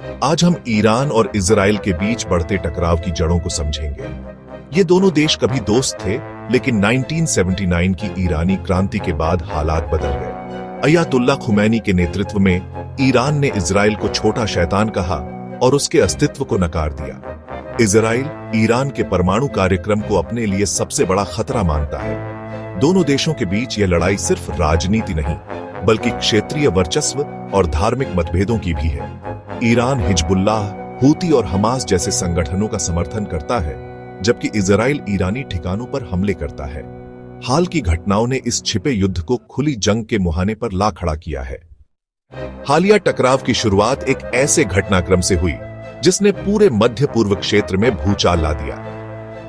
आज हम ईरान और इजराइल के बीच बढ़ते टकराव की जड़ों को समझेंगे। ये दोनों देश कभी दोस्त थे, लेकिन 1979 की ईरानी क्रांति के बाद हालात बदल गए। अयातुल्ला खुमैनी के नेतृत्व में ईरान ने इजराइल को छोटा शैतान कहा और उसके अस्तित्व को नकार दिया। इजराइल ईरान के परमाणु कार्यक्रम को अपने लिए सबसे बड़ा खतरा मानता है। दोनों देशों के बीच यह लड़ाई सिर्फ राजनीति नहीं, बल्कि क्षेत्रीय वर्चस्व और धार्मिक मतभेदों की भी है। ईरान हिजबुल्लाह, हूती और हमास जैसे संगठनों का समर्थन करता है, जबकि इजराइल ईरानी ठिकानों पर हमले करता है। हाल की घटनाओं ने इस छिपे युद्ध को खुली जंग के मुहाने पर ला खड़ा किया है। हालिया टकराव की शुरुआत एक ऐसे घटनाक्रम से हुई जिसने पूरे मध्य पूर्व क्षेत्र में भूचाल ला दिया।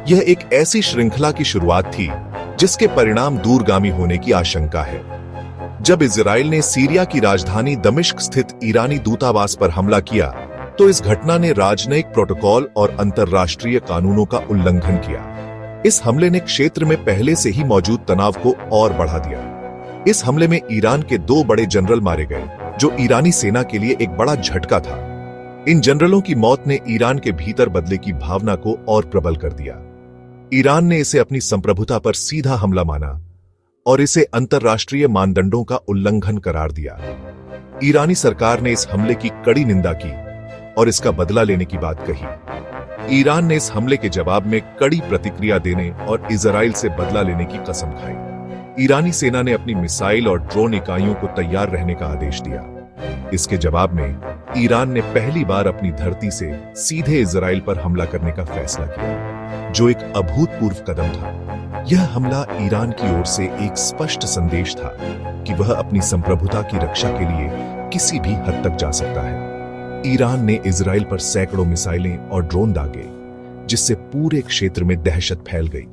यह एक ऐसी श्रृंखला की शुरुआत थी जिसके परिणाम दूरगामी होने की आशंका है। जब इजराइल ने सीरिया की राजधानी दमिश्क स्थित ईरानी दूतावास पर हमला किया, तो इस घटना ने राजनयिक प्रोटोकॉल और अंतर्राष्ट्रीय कानूनों का उल्लंघन किया। इस हमले ने क्षेत्र में पहले से ही मौजूद तनाव को और बढ़ा दिया। इस हमले में ईरान के 2 बड़े जनरल मारे गए, जो ईरानी सेना के लिए एक बड़ा झटका था। इन जनरलों की मौत ने ईरान के भीतर बदले की भावना को और प्रबल कर दिया। ईरान ने इसे अपनी संप्रभुता पर सीधा हमला माना और इसे अंतर्राष्ट्रीय मानदंडों का उल्लंघन करार दिया। ईरानी सरकार ने इस हमले की कड़ी निंदा की और इसका बदला लेने की बात कही। ईरान ने इस हमले के जवाब में कड़ी प्रतिक्रिया देने और इजराइल से बदला लेने की कसम खाई। ईरानी सेना ने अपनी मिसाइल और ड्रोन इकाइयों को तैयार रहने का आदेश दिया। इसके जवाब में ईरान ने पहली बार अपनी धरती से सीधे इजराइल पर हमला करने का फैसला किया, जो एक अभूतपूर्व कदम था। यह हमला ईरान की ओर से एक स्पष्ट संदेश था कि वह अपनी संप्रभुता की रक्षा के लिए किसी भी हद तक जा सकता है। ईरान ने इजराइल पर सैकड़ों मिसाइलें और ड्रोन दागे, जिससे पूरे क्षेत्र में दहशत फैल गई।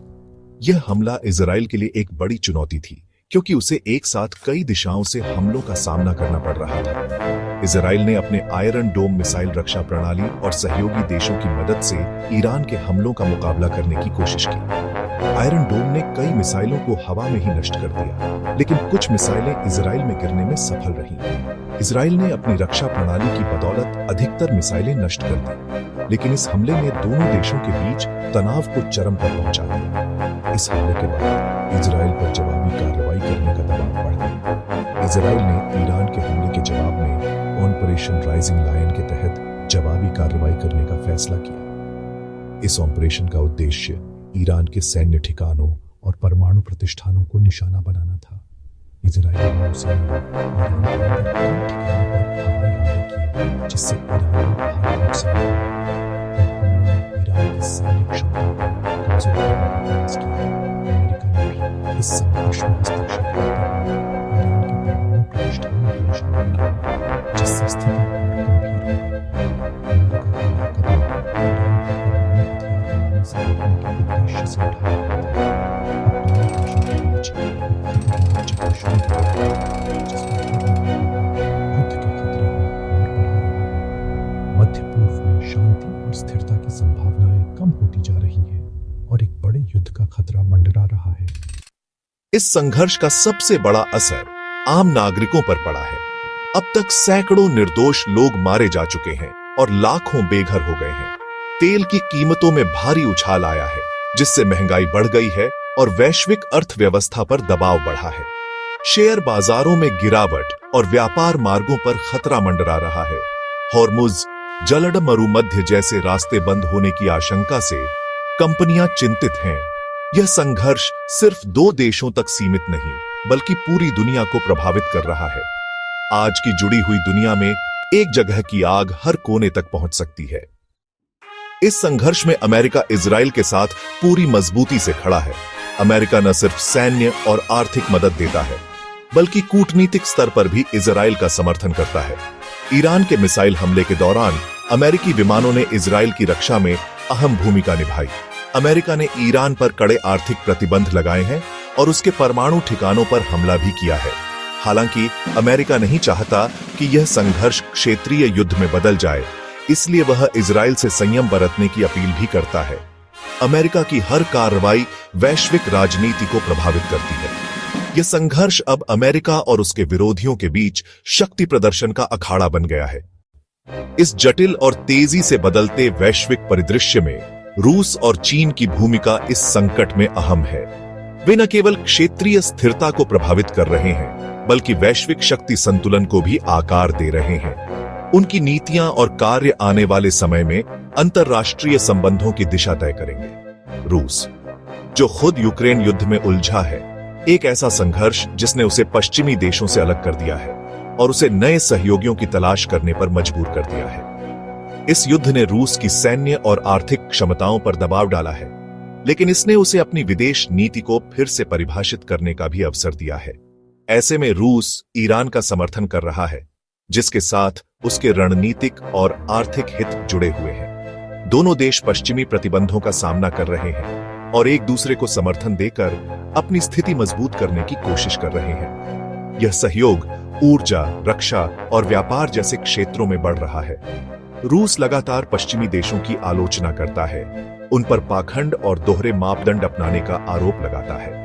यह हमला इजराइल के लिए एक बड़ी चुनौती थी, क्योंकि उसे एक साथ कई दिशाओं से हमलों का सामना करना पड़ रहा था। इजराइल ने अपने आयरन डोम मिसाइल रक्षा प्रणाली और सहयोगी देशों की मदद से ईरान के हमलों का मुकाबला करने की कोशिश की। आयरन डोम ने कई मिसाइलों को हवा में ही नष्ट कर दिया, लेकिन कुछ मिसाइलें इजराइल में गिरने में सफल रहीं। इजराइल ने अपनी रक्षा प्रणाली की बदौलत अधिकतर मिसाइलें नष्ट कर दी, लेकिन इस हमले ने दोनों देशों के बीच तनाव को चरम पर पहुंचा दिया। इस हमले के बाद इजराइल पर जवाबी कार्रवाई करने का दबाव बढ़ गया। इजराइल ने ईरान के हमले के जवाब में ऑपरेशन राइजिंग लायन के तहत जवाबी कार्रवाई करने का फैसला किया। इस ऑपरेशन का उद्देश्य ईरान के सैन्य ठिकानों और परमाणु प्रतिष्ठानों को निशाना बनाना था। इजरायली नौसेना ईरान के अंदर कई ठिकानों पर हवाई हमले किए, जिससे ईरान में भारी नुकसान हुआ। इन हमलों ने ईरान की सैन्य क्षमता को कमजोर करने का प्रयास किया। अमेरिका ने भी इस संघर्ष में हस्तक्षेप करते हुए ईरान के परमाणु प्रतिष्ठानों को निशाना बनाया, जिससे स्थिति और गंभीर हो गई। अमेरिका का यह कदम ईरान को परमाणु हथियार बनाने से रोकने के उद्देश्य से उठाया गया था। अब दोनों देशों के बीच एक खतरनाक चक्र शुरू हो गया, जिसमें हर नया युद्ध के खतरे को और बढ़ा रहा है। मध्य पूर्व में शांति और स्थिरता की संभावनाएं कम होती जा रही हैं और एक बड़े युद्ध का खतरा मंडरा रहा है। इस संघर्ष का सबसे बड़ा असर आम नागरिकों पर पड़ा है। अब तक सैकड़ों निर्दोष लोग मारे जा चुके हैं और लाखों बेघर हो गए हैं। तेल की कीमतों में भारी उछाल आया है, जिससे महंगाई बढ़ गई है और वैश्विक अर्थव्यवस्था पर दबाव बढ़ा है। शेयर बाजारों में गिरावट और व्यापार मार्गों पर खतरा मंडरा रहा है। हॉर्मुज जलड मरुमध्य जैसे रास्ते बंद होने की आशंका से कंपनियां चिंतित हैं। यह संघर्ष सिर्फ 2 देशों तक सीमित नहीं, बल्कि पूरी दुनिया को प्रभावित कर रहा है। आज की जुड़ी हुई दुनिया में एक जगह की आग हर कोने तक पहुंच सकती है। इस संघर्ष में अमेरिका इजराइल के साथ पूरी मजबूती से खड़ा है। अमेरिका न सिर्फ सैन्य और आर्थिक मदद देता है, बल्कि कूटनीतिक स्तर पर भी इजराइल का समर्थन करता है। ईरान के मिसाइल हमले के दौरान अमेरिकी विमानों ने इजराइल की रक्षा में अहम भूमिका निभाई। अमेरिका ने ईरान पर कड़े आर्थिक प्रतिबंध लगाए हैं और उसके परमाणु ठिकानों पर हमला भी किया है। हालांकि अमेरिका नहीं चाहता कि यह संघर्ष क्षेत्रीय युद्ध में बदल जाए, इसलिए वह इजराइल से संयम बरतने की अपील भी करता है। अमेरिका की हर कार्रवाई वैश्विक राजनीति को प्रभावित करती है। यह संघर्ष अब अमेरिका और उसके विरोधियों के बीच शक्ति प्रदर्शन का अखाड़ा बन गया है। इस जटिल और तेजी से बदलते वैश्विक परिदृश्य में रूस और चीन की भूमिका इस संकट में अहम है। वे न केवल क्षेत्रीय स्थिरता को प्रभावित कर रहे हैं, बल्कि वैश्विक शक्ति संतुलन को भी आकार दे रहे हैं। उनकी नीतियां और कार्य आने वाले समय में अंतर्राष्ट्रीय संबंधों की दिशा तय करेंगे। रूस, जो खुद यूक्रेन युद्ध में उलझा है, एक ऐसा संघर्ष जिसने उसे पश्चिमी देशों से अलग कर दिया है और उसे नए सहयोगियों की तलाश करने पर मजबूर कर दिया है। इस युद्ध ने रूस की सैन्य और आर्थिक क्षमताओं पर दबाव डाला है, लेकिन इसने उसे अपनी विदेश नीति को फिर से परिभाषित करने का भी अवसर दिया है। ऐसे में रूस ईरान का समर्थन कर रहा है, जिसके साथ उसके रणनीतिक और आर्थिक हित जुड़े हुए हैं। दोनों देश पश्चिमी प्रतिबंधों का सामना कर रहे हैं और एक दूसरे को समर्थन देकर अपनी स्थिति मजबूत करने की कोशिश कर रहे हैं। यह सहयोग ऊर्जा, रक्षा और व्यापार जैसे क्षेत्रों में बढ़ रहा है। रूस लगातार पश्चिमी देशों की आलोचना करता है, उन पर पाखंड और दोहरे मापदंड अपनाने का आरोप लगाता है।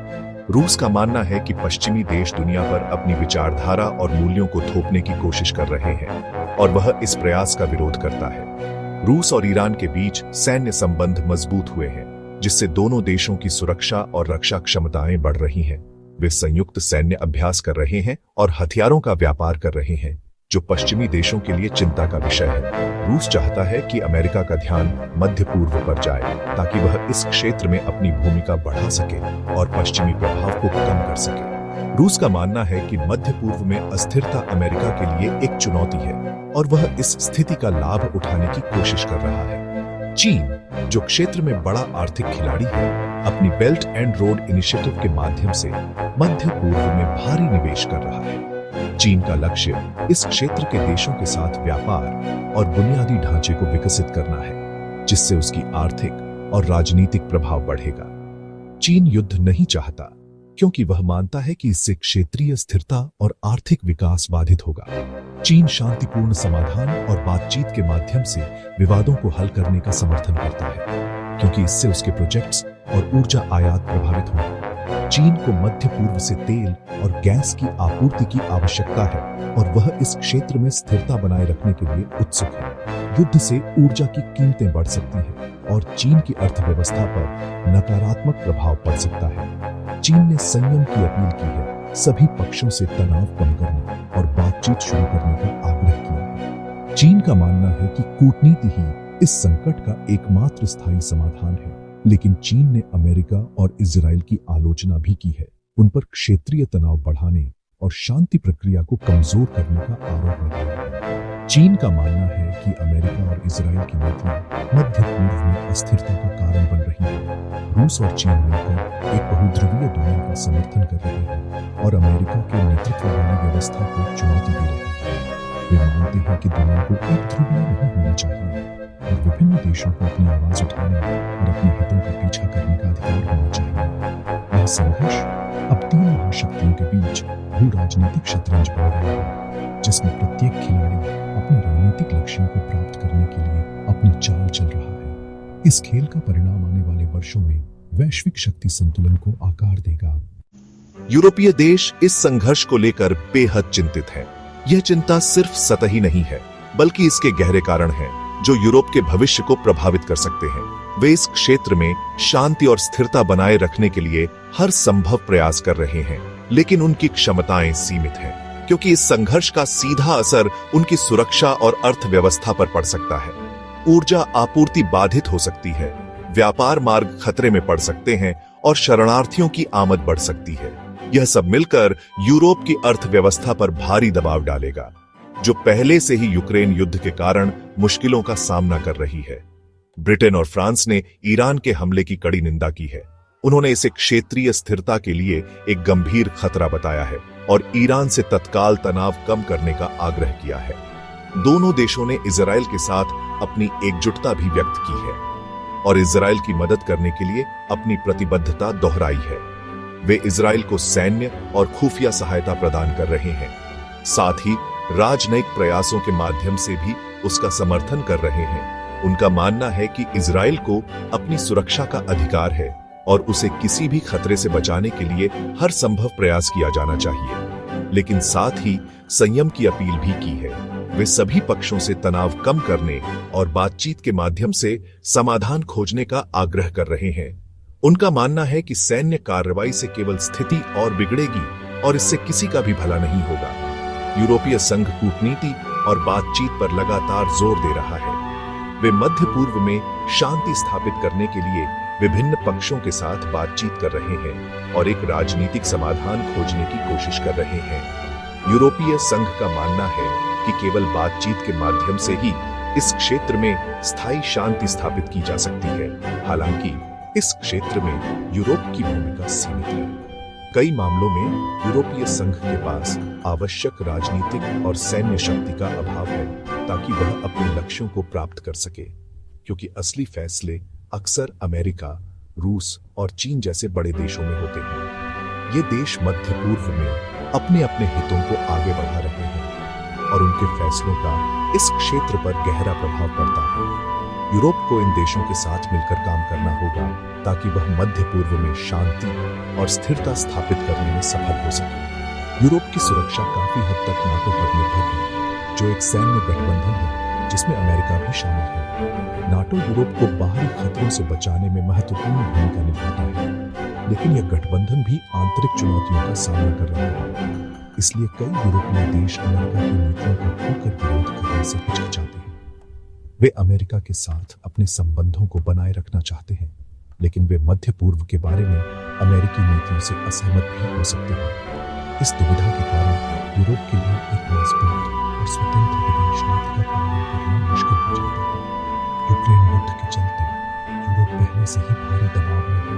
रूस का मानना है कि पश्चिमी देश दुनिया पर अपनी विचारधारा और मूल्यों को थोपने की कोशिश कर रहे हैं और वह इस प्रयास का विरोध करता है। रूस और ईरान के बीच सैन्य संबंध मजबूत हुए हैं, जिससे दोनों देशों की सुरक्षा और रक्षा क्षमताएं बढ़ रही हैं। वे संयुक्त सैन्य अभ्यास कर रहे हैं और हथियारों का व्यापार कर रहे हैं, जो पश्चिमी देशों के लिए चिंता का विषय है। रूस चाहता है कि अमेरिका का ध्यान मध्य पूर्व पर जाए, ताकि वह इस क्षेत्र में अपनी भूमिका बढ़ा सके और पश्चिमी प्रभाव को कम कर सके। रूस का मानना है कि मध्य पूर्व में अस्थिरता अमेरिका के लिए एक चुनौती है और वह इस स्थिति का लाभ उठाने की कोशिश कर रहा है। चीन, जो क्षेत्र में बड़ा आर्थिक खिलाड़ी है, अपनी बेल्ट एंड रोड इनिशिएटिव के माध्यम से मध्य पूर्व में भारी निवेश कर रहा है। चीन का लक्ष्य इस क्षेत्र के देशों के साथ व्यापार और बुनियादी ढांचे को विकसित करना है, जिससे उसकी आर्थिक और राजनीतिक प्रभाव बढ़ेगा। चीन युद्ध नहीं चाहता, क्योंकि वह मानता है कि इससे क्षेत्रीय स्थिरता और आर्थिक विकास बाधित होगा। चीन शांतिपूर्ण समाधान और बातचीत के माध्यम से विवादों को हल करने का समर्थन करता है, क्योंकि इससे उसके प्रोजेक्ट्स और ऊर्जा आयात प्रभावित होंगे। चीन को मध्य पूर्व से तेल और गैस की आपूर्ति की आवश्यकता है और वह इस क्षेत्र में स्थिरता बनाए रखने के लिए उत्सुक है। युद्ध से ऊर्जा की कीमतें बढ़ सकती हैं और चीन की अर्थव्यवस्था पर नकारात्मक प्रभाव पड़ सकता है। चीन ने संयम की अपील की है, सभी पक्षों से तनाव कम करने और बातचीत शुरू करने का आग्रह किया है। चीन का मानना है कि कूटनीति ही इस संकट का एकमात्र स्थायी समाधान है, लेकिन चीन ने अमेरिका और इजराइल की आलोचना भी की है, उन पर क्षेत्रीय तनाव बढ़ाने और शांति प्रक्रिया को कमजोर करने का आरोप लगाया है। चीन का मानना है कि अमेरिका और इजराइल की नीतियां मध्य पूर्व में अस्थिरता का कारण बन रही हैं। रूस और चीन मिलकर एक बहुध्रुवीय दुनिया का समर्थन कर रहे हैं और अमेरिका के नेतृत्व वाली व्यवस्था को चुनौती दे रहे हैं। वे मानते हैं कि दुनिया को एक ध्रुवीय नहीं होना चाहिए और विभिन्न देशों को अपनी आवाज उठाने और अपने हितों का पीछा करने का अधिकार होना चाहिए। यह संघर्ष अब तीन महाशक्तियों के बीच भू राजनीतिक शतरंज बन रहा है, जिसमें प्रत्येक खिलाड़ी अपने रणनीतिक लक्ष्यों को प्राप्त करने के लिए अपनी चाल चल रहा है। इस खेल का परिणाम आने वाले वर्षों में वैश्विक शक्ति संतुलन को आकार देगा। यूरोपीय देश इस संघर्ष को लेकर बेहद चिंतित हैं। यह चिंता सिर्फ सतही नहीं है, बल्कि इसके गहरे कारण हैं, जो यूरोप के भविष्य को प्रभावित कर सकते हैं। वे इस क्षेत्र में शांति और स्थिरता बनाए रखने के लिए हर संभव प्रयास कर रहे हैं, लेकिन उनकी क्षमताएं सीमित हैं, क्योंकि इस संघर्ष का सीधा असर उनकी सुरक्षा और अर्थव्यवस्था पर पड़ सकता है। ऊर्जा आपूर्ति बाधित हो सकती है, व्यापार मार्ग खतरे में पड़ सकते हैं और शरणार्थियों की आमद बढ़ सकती है। यह सब मिलकर यूरोप की अर्थव्यवस्था पर भारी दबाव डालेगा, जो पहले से ही यूक्रेन युद्ध के कारण मुश्किलों का सामना कर रही है। ब्रिटेन और फ्रांस ने ईरान के हमले की कड़ी निंदा की है। उन्होंने इसे क्षेत्रीय स्थिरता के लिए एक गंभीर खतरा बताया है और ईरान से तत्काल तनाव कम करने का आग्रह किया है। दोनों देशों ने इजराइल के साथ अपनी एकजुटता भी व्यक्त की है और इजराइल की मदद करने के लिए अपनी प्रतिबद्धता दोहराई है। वे इजराइल को सैन्य और खुफिया सहायता प्रदान कर रहे हैं, साथ ही राजनयिक प्रयासों के माध्यम से भी उसका समर्थन कर रहे हैं। उनका मानना है कि इजराइल को अपनी सुरक्षा का अधिकार है और उसे किसी भी खतरे से बचाने के लिए हर संभव प्रयास किया जाना चाहिए, लेकिन साथ ही संयम की अपील भी की है। वे सभी पक्षों से तनाव कम करने और बातचीत के माध्यम से समाधान खोजने का आग्रह कर रहे हैं। उनका मानना है कि सैन्य कार्रवाई से केवल स्थिति और बिगड़ेगी और इससे किसी का भी भला नहीं होगा। यूरोपीय संघ कूटनीति और बातचीत पर लगातार जोर दे रहा है। वे मध्य पूर्व में शांति स्थापित करने के लिए विभिन्न पक्षों के साथ बातचीत कर रहे हैं और एक राजनीतिक समाधान खोजने की कोशिश कर रहे हैं। यूरोपीय संघ का मानना है कि केवल बातचीत के माध्यम से ही इस क्षेत्र में स्थायी शांति स्थापित की जा सकती है। हालांकि इस क्षेत्र में यूरोप की भूमिका सीमित है। कई मामलों में यूरोपीय संघ के पास आवश्यक राजनीतिक और सैन्य शक्ति का अभाव है ताकि वह अपने लक्ष्यों को प्राप्त कर सके, क्योंकि असली फैसले अक्सर अमेरिका, रूस और चीन जैसे बड़े देशों में होते हैं। ये देश मध्य पूर्व में अपने अपने हितों को आगे बढ़ा रहे हैं और उनके फैसलों का इस क्षेत्र पर गहरा प्रभाव पड़ता है। यूरोप को इन देशों के साथ मिलकर काम करना होगा ताकि वह मध्य पूर्व में शांति और स्थिरता स्थापित करने में सफल हो सके। यूरोप की सुरक्षा काफी हद तक नाटो पर निर्भर है, जो एक सैन्य गठबंधन है जिसमें अमेरिका भी शामिल है। नाटो यूरोप को बाहरी खतरों से बचाने में महत्वपूर्ण भूमिका निभाता है, लेकिन यह गठबंधन भी आंतरिक चुनौतियों का सामना कर रहा है। इसलिए कई यूरोपीय देश अमेरिका की नीतियों का खुलकर विरोध करने से हिचकिचाते हैं। वे अमेरिका के साथ अपने संबंधों को बनाए रखना चाहते हैं, लेकिन वे मध्य पूर्व के बारे में अमेरिकी नीतियों से असहमत भी हो सकते हैं। इस दुविधा के कारण यूरोप के लिए एक मजबूत और स्वतंत्र विदेश नीति का पालन करना मुश्किल हो जाता है। यूक्रेन युद्ध के चलते यूरोप पहले से ही भारी दबाव में है।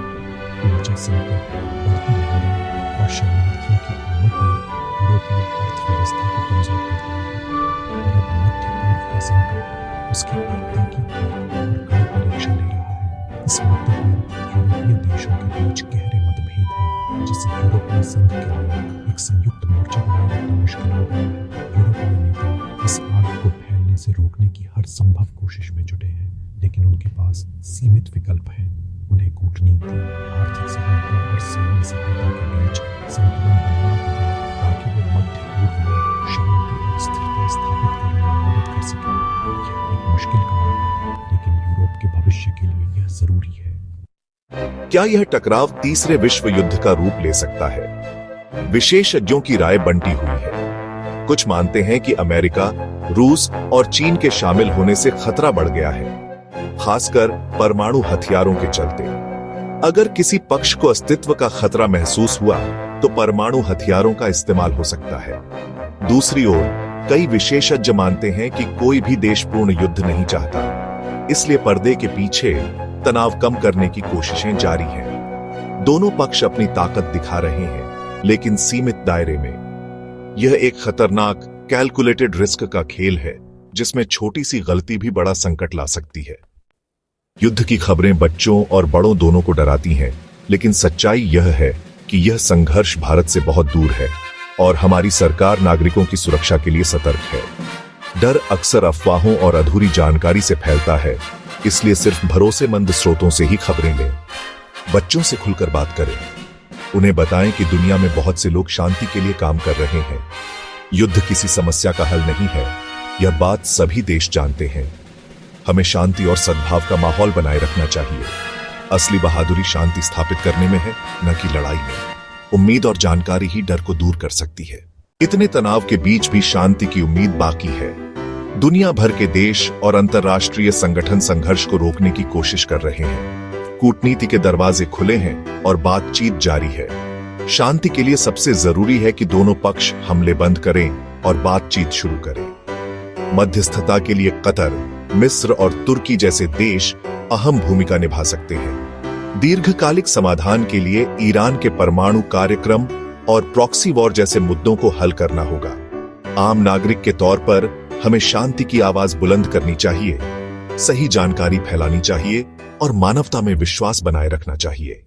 ऊर्जा संकट, बढ़ती महंगाई और शरणार्थियों की आमद ने यूरोपीय अर्थव्यवस्था को कमजोर कर दिया है और अब मध्य पूर्व का संकट उसकी एकता की और कड़ी परीक्षा ले रहा है। इस मुद्दे पर यूरोपीय देशों के बीच गहरे मतभेद हैं, जिससे यूरोपीय संघ के लिए एक संयुक्त मोर्चा बनाए रखना मुश्किल हो गया है। यूरोपीय नेता इस आग को फैलने से रोकने की हर संभव कोशिश में जुटे हैं, लेकिन उनके पास सीमित विकल्प हैं। उन्हें कूटनीति, आर्थिक सहायता और सैन्य सहायता के बीच संतुलन बनाना होगा ताकि वे मध्य पूर्व में शांति और स्थिरता स्थापित करने में मदद कर सकें। यह एक मुश्किल काम है, लेकिन यूरोप के भविष्य के लिए यह जरूरी है। क्या यह टकराव तीसरे विश्व युद्ध का रूप ले सकता है? विशेषज्ञों की राय बंटी हुई है। कुछ मानते हैं कि अमेरिका, रूस और चीन के शामिल होने से खतरा बढ़ गया है, खासकर परमाणु हथियारों के चलते। अगर किसी पक्ष को अस्तित्व का खतरा महसूस हुआ तो परमाणु हथियारों का इस्तेमाल हो सकता है। दूसरी ओर कई विशेषज्ञ मानते हैं कि कोई भी देश पूर्ण युद्ध नहीं चाहता, इसलिए पर्दे के पीछे तनाव कम करने की कोशिशें जारी हैं। दोनों पक्ष अपनी ताकत दिखा रहे हैं, लेकिन सीमित दायरे में। यह एक खतरनाक कैलकुलेटेड रिस्क का खेल है, जिसमें छोटी सी गलती भी बड़ा संकट ला सकती है। युद्ध की खबरें बच्चों और बड़ों दोनों को डराती हैं, लेकिन सच्चाई यह है कि यह संघर्ष भारत से बहुत दूर है और हमारी सरकार नागरिकों की सुरक्षा के लिए सतर्क है। डर अक्सर अफवाहों और अधूरी जानकारी से फैलता है, इसलिए सिर्फ भरोसेमंद स्रोतों से ही खबरें लें। बच्चों से खुलकर बात करें, उन्हें बताएं कि दुनिया में बहुत से लोग शांति के लिए काम कर रहे हैं। युद्ध किसी समस्या का हल नहीं है, यह बात सभी देश जानते हैं। हमें शांति और सद्भाव का माहौल बनाए रखना चाहिए। असली बहादुरी शांति स्थापित करने में है, न कि लड़ाई में। उम्मीद और जानकारी ही डर को दूर कर सकती है। इतने तनाव के बीच भी शांति की उम्मीद बाकी है। दुनिया भर के देश और अंतर्राष्ट्रीय संगठन संघर्ष को रोकने की कोशिश कर रहे हैं। कूटनीति के दरवाजे खुले हैं और बातचीत जारी है। शांति के लिए सबसे जरूरी है कि दोनों पक्ष हमले बंद करें और बातचीत शुरू करें। मध्यस्थता के लिए कतर, मिस्र और तुर्की जैसे देश अहम भूमिका निभा सकते हैं। दीर्घकालिक समाधान के लिए ईरान के परमाणु कार्यक्रम और प्रॉक्सी वॉर जैसे मुद्दों को हल करना होगा। आम नागरिक के तौर पर हमें शांति की आवाज बुलंद करनी चाहिए, सही जानकारी फैलानी चाहिए और मानवता में विश्वास बनाए रखना चाहिए।